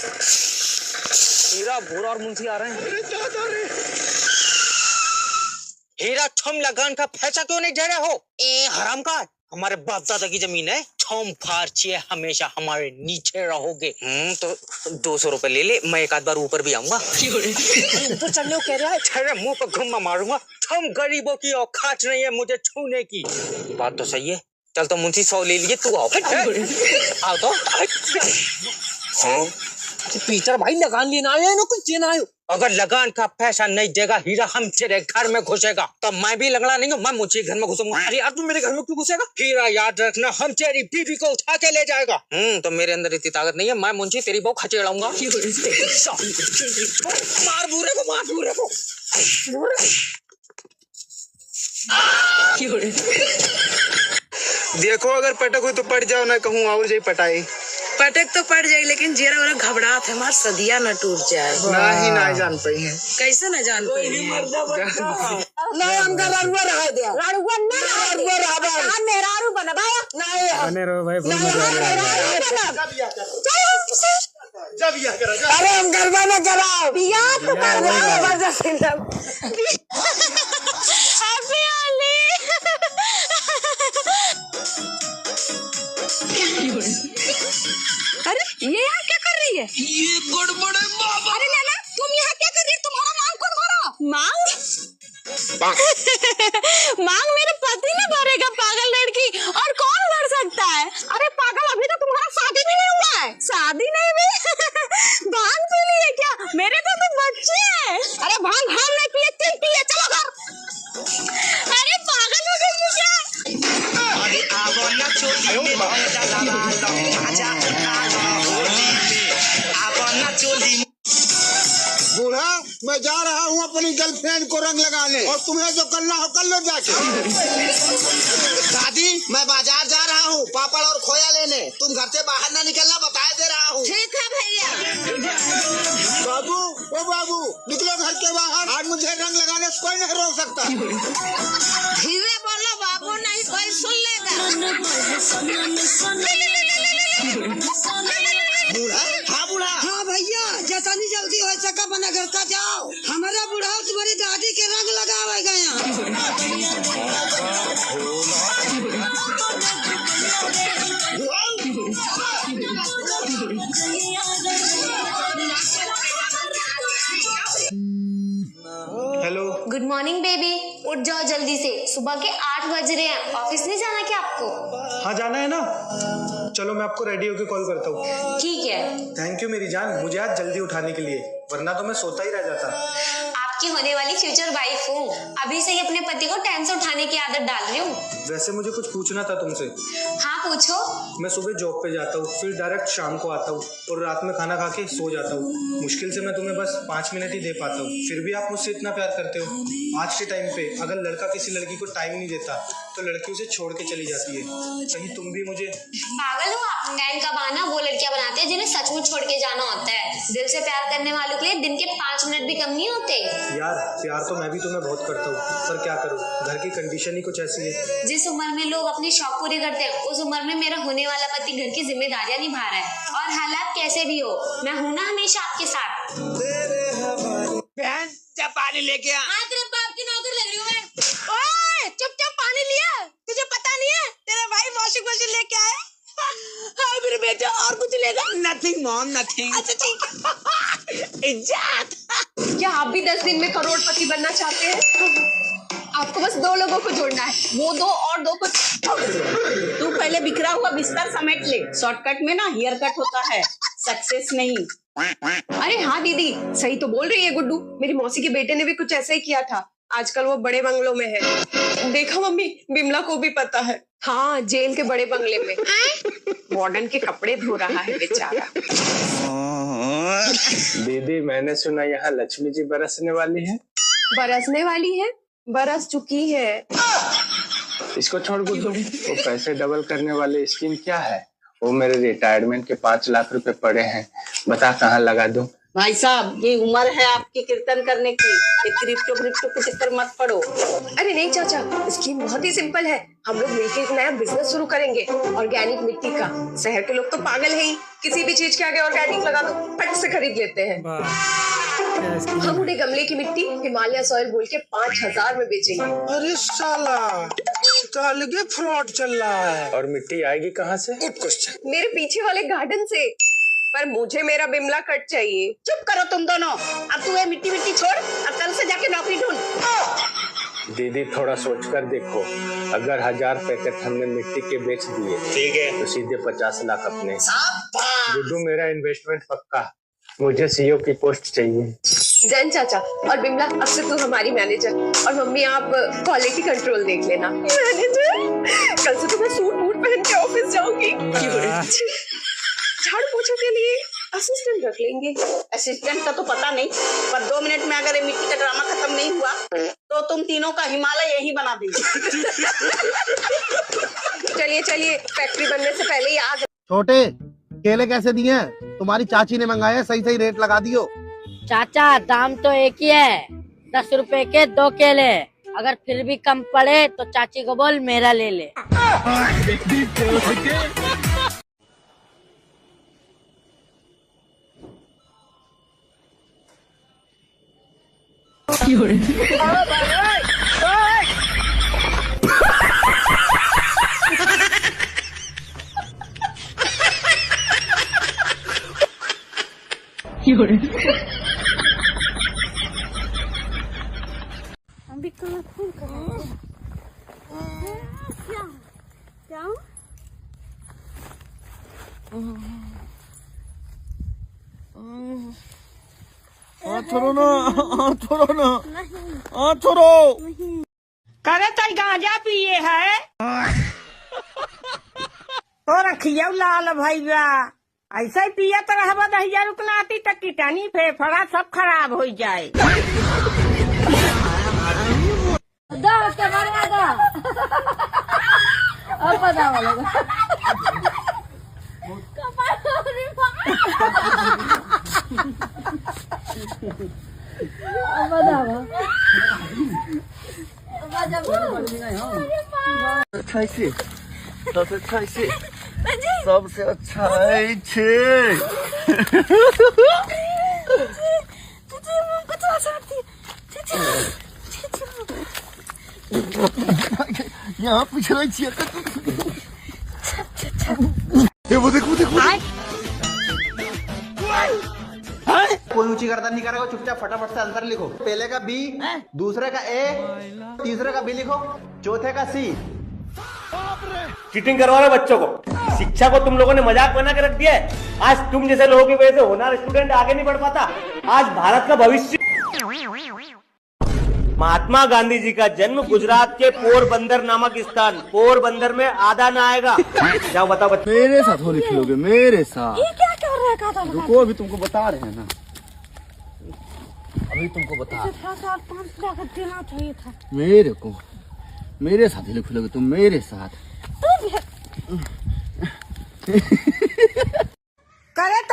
हीरा, भूरा और मुंशी आ रहे हैं। अरे दादा रे। हीरा, छम लगान का पैसा क्यों नहीं दे रहे हो? ए हराम का, हमारे बाप दादा की जमीन है, छम फार्चिए हमेशा हमारे नीचे रहोगे। तो 200 रुपए ले ले, मैं एक आध बार ऊपर भी आऊंगा। ऊपर चढ़ने को कह रहा है, तेरे मुंह पर घुम्मा मारूंगा। छम गरीबों की औकात नहीं है मुझे छूने की। बात तो सही है, चल तो मुंशी 100 ले लिए, तू आओ। आओ तो। हाँ पीटर भाई, लगान लेना आए ना, कुछ देना आयो। अगर लगान का पैसा नहीं देगा हीरा, हम तेरे घर में घुसेगा। तो मैं भी लंगड़ा नहीं हूँ, मैं मुझे घर में घुसूंगा। अरे यार, तू मेरे घर में क्यों घुसेगा? हीरा याद रखना, हम तेरी बीवी को उठा के ले जाएगा। तो मेरे अंदर इतनी ताकत नहीं है, मैं मुंशी तेरी बहू खचेड़ाऊंगा। मार बूरे को, मार बूरे को। देखो, अगर पटक हुई तो पट जाओ, ना कहूँ और जाई पटाई। पटक तो पड़ जाए, लेकिन जेरा वाला घबराहट है, हमार सदिया न टूट जाए। ना ही ना जान पाई है। कैसे न जान पाई है? नहीं हमका लाडुआ रहा दिया। लाडुआ ना लाडुआ रहा। हम मेहरारू बनवाया। नहीं बने रहो भाई, नहीं जब या करा। अरे हम गरबा में कराओ। बियाह तो करवाओ जबरदस्ती। हैप्पी होली। अरे ये यहाँ क्या कर रही है? ये गड़बड़ है बाबा। अरे नैना, तुम यहाँ क्या कर रही है? तुम्हारा मांग कौन भरा? मांग? मांग मेरे पति ने भरेगा, पागल लड़की। और कौन भर सकता है? अरे पागल, अभी तो तुम्हारा शादी भी नहीं हुआ है। शादी नहीं हुई? भांग पी ली है क्या? मेरे तो बच्चे हैं। अरे भांग हम नहीं पिए, तुम पिए, चलो घर। अरे पागल हो गई क्या? अरे आवो ना चोली में मजा लगा लो, मजा उठा लो होली में। आवो ना चोली। बूढ़ा, मैं जा रहा हूँ अपनी गर्लफ्रेंड को रंग लगाने, और तुम्हें जो करना हो कर लो जाके। दादी, मैं बाजार जा रहा हूँ पापड़ और खोया लेने। तुम घर से बाहर ना निकलना, बता दे रहा हूँ। ठीक है भैया। बाबू, ओ बाबू, निकलो घर के बाहर। आज मुझे रंग लगाने से कोई नहीं रोक सकता। धीरे बोलो बाबू, नहीं कोई सुन लेगा। बूढ़ा, हाँ बूढ़ा। हाँ भैया, जैसा जल्दी हो सका बना घर का जाओ। हमारा बूढ़ा तुम्हारी दादी के रंग लगावे गया। हेलो। गुड मॉर्निंग बेबी, उठ जाओ जल्दी से, सुबह के 8 बज रहे हैं। ऑफिस नहीं जाना क्या आपको? हाँ जाना है ना। चलो मैं आपको रेडी होके कॉल करता हूँ। ठीक है। थैंक यू मेरी जान, मुझे आज जल्दी उठाने के लिए, वरना तो मैं सोता ही रह जाता। आपकी होने वाली फ्यूचर वाइफ हूँ, अभी से ही अपने पति को टाइम से उठाने की आदत डाल रही हूँ। वैसे मुझे कुछ पूछना था तुमसे। हाँ पूछो। मैं सुबह जॉब पे जाता हूँ, फिर डायरेक्ट शाम को आता हूँ और रात में खाना खा के सो जाता हूँ। मुश्किल से मैं तुम्हें बस 5 मिनट ही दे पाता हूँ, फिर भी आप मुझसे इतना प्यार करते हो। आज के टाइम पे अगर लड़का किसी लड़की को टाइम नहीं देता तो लड़की उसे छोड़ के चली जाती है। कहीं तुम भी मुझे। पागल हो आप? टाइम का बहाना वो लड़कियां बनाते हैं जिन्हें सचमुच छोड़ के जाना होता है। दिल से प्यार करने वालों के लिए दिन के 5 मिनट भी कम नहीं होते। यार प्यार तो मैं भी तुम्हें बहुत करता हूँ, पर क्या करूँ, घर की कंडीशन ही कुछ ऐसी है। जिस उम्र में लोग अपने शौक पूरे करते हैं, उस उम्र में मेरा होने वाला पति घर की जिम्मेदारियां निभा रहा है। और हालात कैसे भी हो, मैं हूं ना हमेशा आपके साथ। बहन, जा पानी लेके आ। हाँ, तेरे बाप की नौकर लग रही हूँ मैं। ओए, चुपचाप पानी लिया। तुझे पता नहीं है तेरा भाई वॉशिंग मशीन लेके आए? हाँ मेरे बेटा, और कुछ लेगा? Nothing mom, nothing. अच्छा ठीक है। इज्जत। क्या आप भी 10 दिन में करोड़पति बनना चाहते हैं? आपको बस 2 लोगों को जोड़ना है, वो 2 और 2 को। तू पहले बिखरा हुआ बिस्तर समेट ले, शॉर्टकट में ना हेयर कट होता है, सक्सेस नहीं। अरे हाँ दीदी, सही तो बोल रही है गुड्डू। मेरी मौसी के बेटे ने भी कुछ ऐसा ही किया था। आजकल वो बड़े बंगलों में है। देखा मम्मी, बिमला को भी पता है। हाँ, जेल के बड़े बंगले में। वार्डन के कपड़े धो रहा है बेचारा। दीदी, मैंने सुना यहाँ लक्ष्मी जी बरसने वाली है। बरसने वाली है? बरस चुकी है। इसको छोड़ गुड्डू, वो पैसे डबल करने वाली स्कीम क्या है? वो मेरे रिटायरमेंट के 5 लाख रुपए पड़े हैं, बता कहाँ लगा दूं? भाई साहब, ये उम्र है आपकी कीर्तन करने की, ये क्रिप्टो के चक्कर मत पड़ो। अरे नहीं चाचा, स्कीम बहुत ही सिंपल है। हम लोग मिलकर एक नया बिजनेस शुरू करेंगे, ऑर्गेनिक मिट्टी का। शहर के लोग तो पागल हैं ही, किसी भी चीज के आगे ऑर्गेनिक लगा दो फट से खरीद लेते हैं। हम उन्हें गमले की मिट्टी हिमालय सॉइल बोल के 5,000 में बेचेंगे। अरे साला, तो अलगे फ्रॉड चल रहा है। और मिट्टी आएगी कहाँ से? Good question. मेरे पीछे वाले गार्डन से। पर मुझे मेरा बिमला कट चाहिए। चुप करो तुम दोनों, अब तू ये मिट्टी छोड़ और कल से जाके नौकरी ढूंढ। दीदी थोड़ा सोच कर देखो, अगर 1000 पैकेट हमने मिट्टी के बेच दिए, ठीक है, तो सीधे 50 लाख अपने। गुड्डू, मेरा इन्वेस्टमेंट पक्का, मुझे सीईओ की पोस्ट चाहिए। जैन चाचा और बिमला, अब से तू हमारी मैनेजर और मम्मी आप क्वालिटी कंट्रोल देख लेना। मैनेजर, कल से तो मैं सूट बूट पहन के ऑफिस जाऊंगी। झाड़ू पोछे के लिए असिस्टेंट रख लेंगे। असिस्टेंट का तो पता नहीं, पर 2 मिनट में अगर ये मिट्टी का ड्रामा खत्म नहीं हुआ तो तुम तीनों का हिमालय यही बना देंगे। चलिए चलिए, फैक्ट्री बनने से पहले ही आ। छोटे केले कैसे दिए हैं? तुम्हारी चाची ने मंगाए, सही रेट लगा दियो। चाचा, दाम तो एक ही है, 10 रुपए के 2 केले। अगर फिर भी कम पड़े तो चाची को बोल मेरा ले ले। छोड़ो। करे तो गांजा पिए है तो रखियो लाल भैया, ऐसा ही पिया तो रहबा दहिया रुकना आती तक कीटानी फेफड़ा सब खराब हो जाए। सबसे अच्छा है छे। यहाँ पिछड़ा चाहिए। वो देखो कोई ऊंची गर्दन नहीं करेगा, चुपचाप फटाफट से आंसर लिखो। पहले का बी, दूसरे का ए, तीसरे का बी लिखो, चौथे का सी। चीटिंग करवा रहे बच्चों को, शिक्षा को तुम लोगों ने मजाक बना के रख दिया है। आज तुम जैसे लोगों की वजह से होनहार स्टूडेंट आगे नहीं बढ़ पाता। आज भारत का भविष्य। महात्मा गांधी जी का जन्म गुजरात के पोरबंदर नामक स्थान, पोरबंदर में आधा ना आएगा। जाओ बताओ बच्चों। मेरे साथ होली खेलोगे? मेरे साथ? ये क्या कर रहा है? काका रुको, अभी तुमको बता रहे हैं ना, अभी तुमको बता। 5 लाख देना चाहिए था मेरे को। मेरे साथ होली खेलोगे तुम? मेरे साथ करे तो